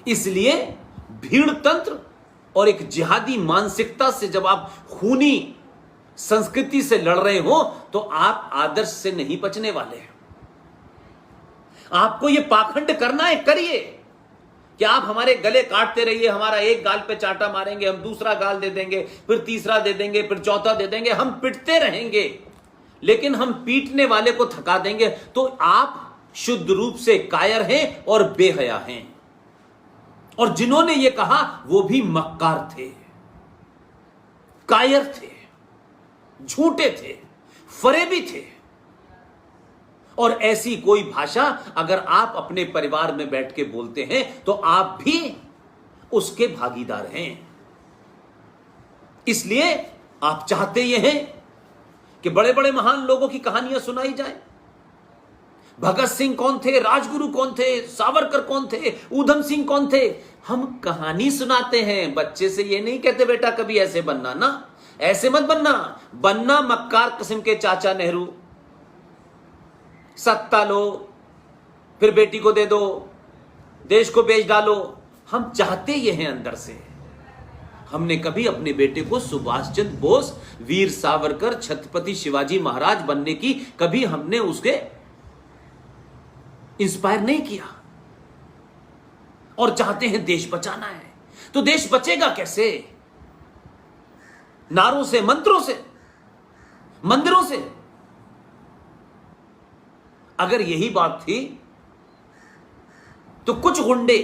इसलिए भीड़ तंत्र और एक जिहादी मानसिकता से जब आप खूनी संस्कृति से लड़ रहे हो तो आप आदर्श से नहीं बचने वाले हैं। आपको यह पाखंड करना है, करिए कि आप हमारे गले काटते रहिए, हमारा एक गाल पे चांटा मारेंगे, हम दूसरा गाल दे देंगे, फिर तीसरा दे देंगे, फिर चौथा दे देंगे, हम पिटते रहेंगे, लेकिन हम पीटने वाले को थका देंगे। तो आप शुद्ध रूप से कायर हैं और बेहया हैं। और जिन्होंने यह कहा वो भी मक्कार थे, कायर थे, झूठे थे, फरेबी थे। और ऐसी कोई भाषा अगर आप अपने परिवार में बैठ के बोलते हैं तो आप भी उसके भागीदार हैं। इसलिए आप चाहते ये हैं कि बड़े बड़े महान लोगों की कहानियां सुनाई जाए। भगत सिंह कौन थे, राजगुरु कौन थे, सावरकर कौन थे, ऊधम सिंह कौन थे। हम कहानी सुनाते हैं, बच्चे से ये नहीं कहते बेटा कभी ऐसे बनना ना, ऐसे मत बनना मक्कार किस्म के चाचा नेहरू। सत्ता लो, फिर बेटी को दे दो, देश को बेच डालो। हम चाहते ये हैं अंदर से। हमने कभी अपने बेटे को सुभाष चंद्र बोस, वीर सावरकर, छत्रपति शिवाजी महाराज बनने की कभी हमने उसके इंस्पायर नहीं किया। और चाहते हैं देश बचाना है। तो देश बचेगा कैसे? नारों से, मंत्रों से, मंदिरों से। अगर यही बात थी तो कुछ गुंडे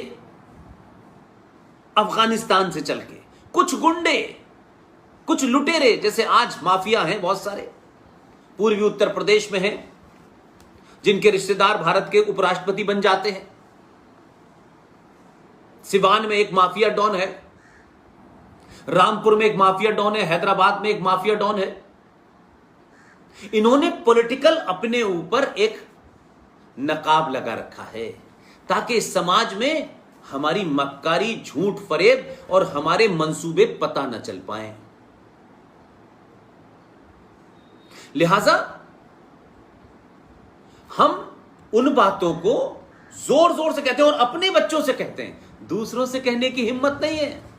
अफगानिस्तान से चल के, कुछ गुंडे, कुछ लुटेरे, जैसे आज माफिया हैं बहुत सारे पूर्वी उत्तर प्रदेश में हैं, जिनके रिश्तेदार भारत के उपराष्ट्रपति बन जाते हैं। सिवान में एक माफिया डॉन है, रामपुर में एक माफिया डॉन है, हैदराबाद में एक माफिया डॉन है। इन्होंने पॉलिटिकल अपने ऊपर एक नकाब लगा रखा है ताकि इस समाज में हमारी मक्कारी, झूठ, फरेब और हमारे मंसूबे पता न चल पाए। लिहाजा हम उन बातों को जोर जोर से कहते हैं और अपने बच्चों से कहते हैं, दूसरों से कहने की हिम्मत नहीं है।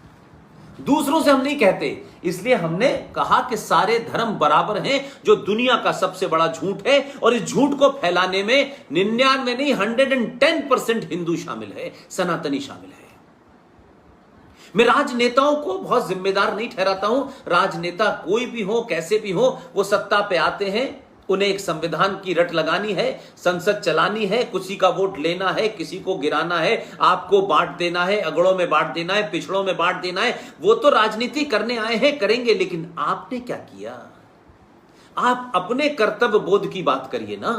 दूसरों से हम नहीं कहते। इसलिए हमने कहा कि सारे धर्म बराबर हैं, जो दुनिया का सबसे बड़ा झूठ है। और इस झूठ को फैलाने में 99 नहीं 110% हिंदू शामिल है, सनातनी शामिल है। मैं राजनेताओं को बहुत जिम्मेदार नहीं ठहराता हूं। राजनेता कोई भी हो, कैसे भी हो, वो सत्ता पे आते हैं, उन्हें एक संविधान की रट लगानी है, संसद चलानी है, किसी का वोट लेना है, किसी को गिराना है, आपको बांट देना है, अगड़ों में बांट देना है, पिछड़ों में बांट देना है। वो तो राजनीति करने आए हैं, करेंगे। लेकिन आपने क्या किया? आप अपने कर्तव्य बोध की बात करिए ना।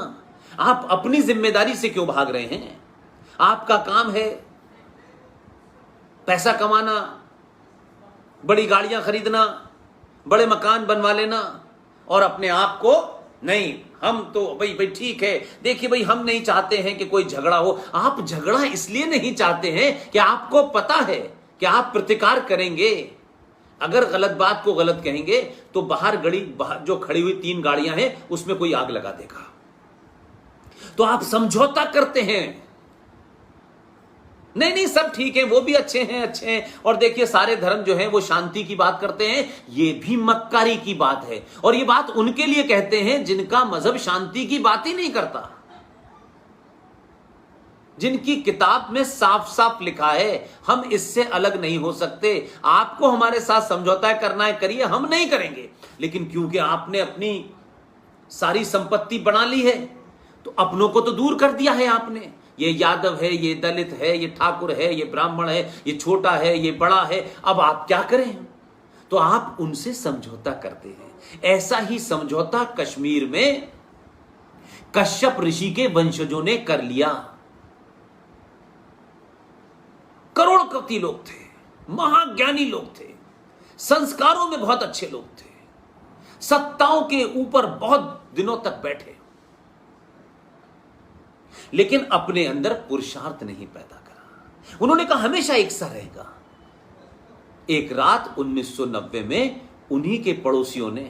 आप अपनी जिम्मेदारी से क्यों भाग रहे हैं? आपका काम है पैसा कमाना, बड़ी गाड़ियां खरीदना, बड़े मकान बनवा लेना, और अपने आप को नहीं, हम तो भाई ठीक है, देखिए भाई हम नहीं चाहते हैं कि कोई झगड़ा हो। आप झगड़ा इसलिए नहीं चाहते हैं कि आपको पता है कि आप प्रतिकार करेंगे। अगर गलत बात को गलत कहेंगे तो बाहर जो खड़ी हुई 3 गाड़ियां हैं उसमें कोई आग लगा देगा। तो आप समझौता करते हैं, नहीं सब ठीक है, वो भी अच्छे हैं। और देखिए सारे धर्म जो हैं वो शांति की बात करते हैं। ये भी मक्कारी की बात है। और ये बात उनके लिए कहते हैं जिनका मजहब शांति की बात ही नहीं करता, जिनकी किताब में साफ साफ लिखा है हम इससे अलग नहीं हो सकते। आपको हमारे साथ समझौता करना है, करिए, हम नहीं करेंगे। लेकिन क्योंकि आपने अपनी सारी संपत्ति बना ली है तो अपनों को तो दूर कर दिया है आपने। ये यादव है, ये दलित है, ये ठाकुर है, ये ब्राह्मण है, ये छोटा है, ये बड़ा है। अब आप क्या करें? तो आप उनसे समझौता करते हैं। ऐसा ही समझौता कश्मीर में कश्यप ऋषि के वंशजों ने कर लिया। करोड़पति लोग थे, महाज्ञानी लोग थे, संस्कारों में बहुत अच्छे लोग थे, सत्ताओं के ऊपर बहुत दिनों तक बैठे, लेकिन अपने अंदर पुरुषार्थ नहीं पैदा करा। उन्होंने कहा हमेशा एक सा रहेगा। एक रात 1990 में उन्हीं के पड़ोसियों ने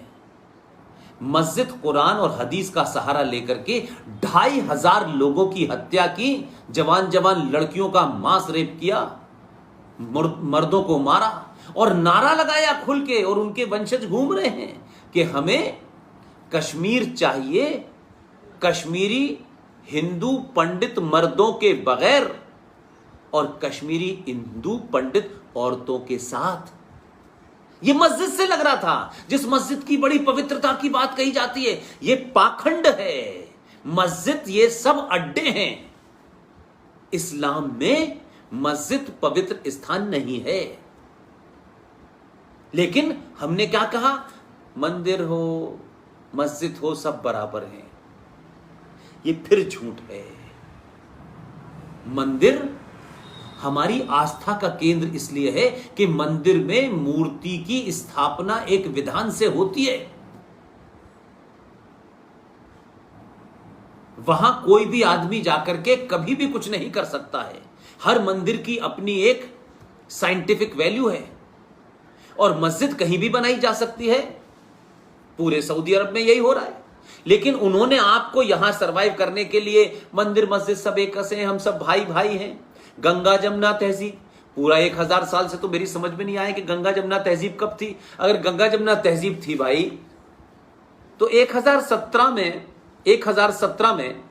मस्जिद, कुरान और हदीस का सहारा लेकर के 2500 लोगों की हत्या की, जवान लड़कियों का मांस रेप किया। मर्दों को मारा और नारा लगाया खुल के, और उनके वंशज घूम रहे हैं कि हमें कश्मीर चाहिए, कश्मीरी हिंदू पंडित मर्दों के बगैर और कश्मीरी हिंदू पंडित औरतों के साथ। यह मस्जिद से लग रहा था, जिस मस्जिद की बड़ी पवित्रता की बात कही जाती है। यह पाखंड है मस्जिद, ये सब अड्डे हैं। इस्लाम में मस्जिद पवित्र स्थान नहीं है। लेकिन हमने क्या कहा, मंदिर हो मस्जिद हो सब बराबर हैं। ये फिर झूठ है। मंदिर हमारी आस्था का केंद्र इसलिए है कि मंदिर में मूर्ति की स्थापना एक विधान से होती है। वहां कोई भी आदमी जाकर के कभी भी कुछ नहीं कर सकता है। हर मंदिर की अपनी एक साइंटिफिक वैल्यू है, और मस्जिद कहीं भी बनाई जा सकती है। पूरे सऊदी अरब में यही हो रहा है। लेकिन उन्होंने आपको यहां सरवाइव करने के लिए मंदिर मस्जिद सब एक से, हम सब भाई भाई हैं। गंगा जमुना तहजीब पूरा 1000 साल से तो मेरी समझ में नहीं आया कि गंगा जमुना तहजीब कब थी। अगर गंगा जमुना तहजीब थी भाई, तो 1017 में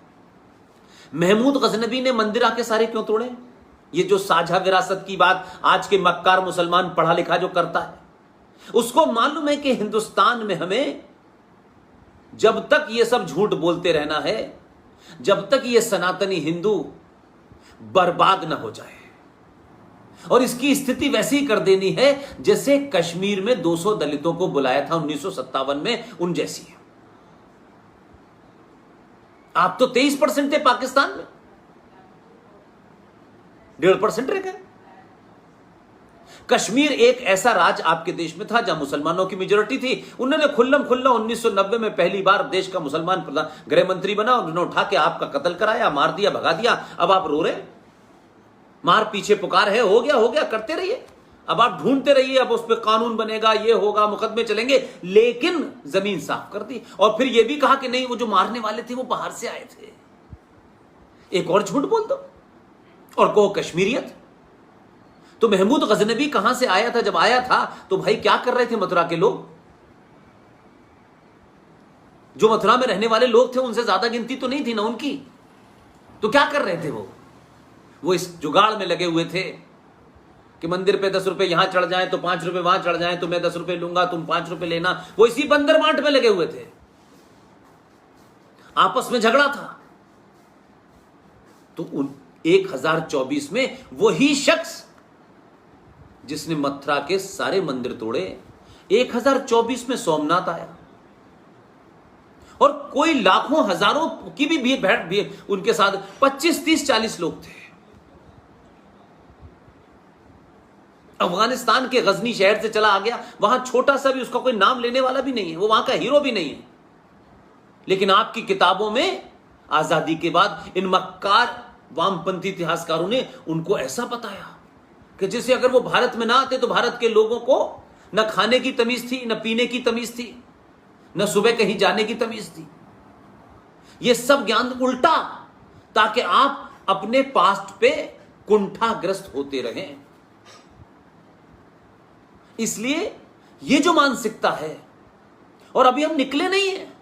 महमूद गजनबी ने मंदिर आके सारे क्यों तोड़े? ये जो साझा विरासत की बात आज के मक्कार मुसलमान पढ़ा लिखा जो करता है, उसको मालूम है कि हिंदुस्तान में हमें जब तक ये सब झूठ बोलते रहना है, जब तक ये सनातनी हिंदू बर्बाद ना हो जाए। और इसकी स्थिति वैसी ही कर देनी है जैसे कश्मीर में 200 दलितों को बुलाया था 1957 में, उन जैसी है। आप तो 23% थे पाकिस्तान में, 1.5% रह गए। कश्मीर एक ऐसा राज्य आपके देश में था जहां मुसलमानों की मेजोरिटी थी। उन्होंने खुल्लम खुल्ला 1990 में पहली बार देश का मुसलमान गृह मंत्री बना, उन्होंने उठा के आपका कत्ल कराया, मार दिया, भगा दिया। अब आप रो रहे, मार पीछे पुकार है, हो गया करते रहिए। अब आप ढूंढते रहिए, अब उस पर कानून बनेगा, ये होगा, मुकदमे चलेंगे, लेकिन जमीन साफ कर दी। और फिर यह भी कहा कि नहीं, वो जो मारने वाले थे वो बाहर से आए थे। एक और झूठ बोल दो और कहो कश्मीरियत। तो महमूद गजनबी कहां से आया था? जब आया था तो भाई क्या कर रहे थे मथुरा के लोग? जो मथुरा में रहने वाले लोग थे उनसे ज्यादा गिनती तो नहीं थी ना उनकी। तो क्या कर रहे थे वो इस जुगाड़ में लगे हुए थे कि मंदिर पे 10 रुपए यहां चढ़ जाए तो 5 रुपए वहां चढ़ जाए, तो मैं 10 रुपए लूंगा, तुम 5 रुपए लेना। वो इसी बंदर बांट में लगे हुए थे, आपस में झगड़ा था। तो 1024 में वही शख्स जिसने मथुरा के सारे मंदिर तोड़े, 1024 में सोमनाथ आया और कोई लाखों हजारों की भी भीड़ उनके साथ 25, 30, 40 लोग थे। अफगानिस्तान के गजनी शहर से चला आ गया, वहां छोटा सा भी उसका कोई नाम लेने वाला भी नहीं है, वो वहां का हीरो भी नहीं है। लेकिन आपकी किताबों में आजादी के बाद इन मक्कार वामपंथी इतिहासकारों ने उनको ऐसा बताया कि जैसे अगर वो भारत में ना आते तो भारत के लोगों को न खाने की तमीज थी, न पीने की तमीज थी, न सुबह कहीं जाने की तमीज थी। ये सब ज्ञान उल्टा, ताकि आप अपने पास्ट पे कुंठाग्रस्त होते रहें। इसलिए ये जो मानसिकता है, और अभी हम निकले नहीं हैं,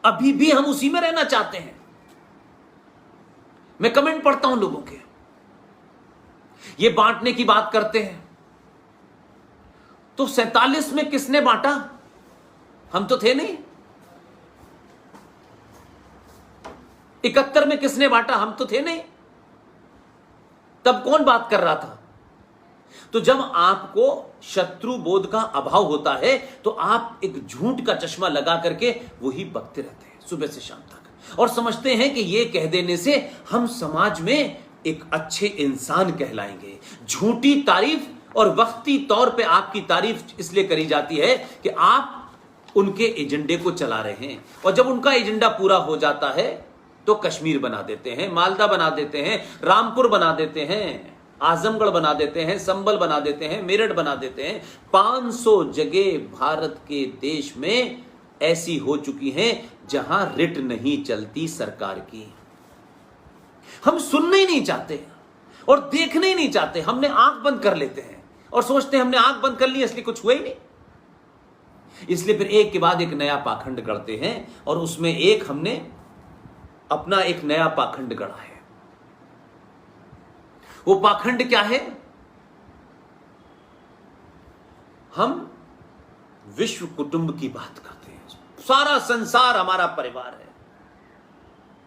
अभी भी हम उसी में रहना चाहते हैं। मैं कमेंट पढ़ता हूं लोगों के, ये बांटने की बात करते हैं। तो 47 में किसने बांटा? हम तो थे नहीं। 71 में किसने बांटा? हम तो थे नहीं। तब कौन बात कर रहा था? तो जब आपको शत्रु बोध का अभाव होता है तो आप एक झूठ का चश्मा लगा करके वही बकते रहते हैं सुबह से शाम तक, और समझते हैं कि ये कह देने से हम समाज में एक अच्छे इंसान कहलाएंगे। झूठी तारीफ और वक्ती तौर पे आपकी तारीफ इसलिए करी जाती है कि आप उनके एजेंडे को चला रहे हैं, और जब उनका एजेंडा पूरा हो जाता है तो कश्मीर बना देते हैं, मालदा बना देते हैं, रामपुर बना देते हैं, आजमगढ़ बना देते हैं, संबल बना देते हैं, मेरठ बना देते हैं। 500 जगह भारत के देश में ऐसी हो चुकी हैं जहां रिट नहीं चलती सरकार की। हम सुनना ही नहीं चाहते। और देखने ही नहीं चाहते। हमने आंख बंद कर लेते हैं और सोचते हैं हमने आंख बंद कर ली इसलिए कुछ हुआ ही नहीं। इसलिए फिर एक के बाद एक नया पाखंड गढ़ते हैं और उसमें एक हमने अपना एक नया पाखंड गढ़ा है। वो पाखंड क्या है? हम विश्व कुटुंब की बात करते हैं। सारा संसार हमारा परिवार है।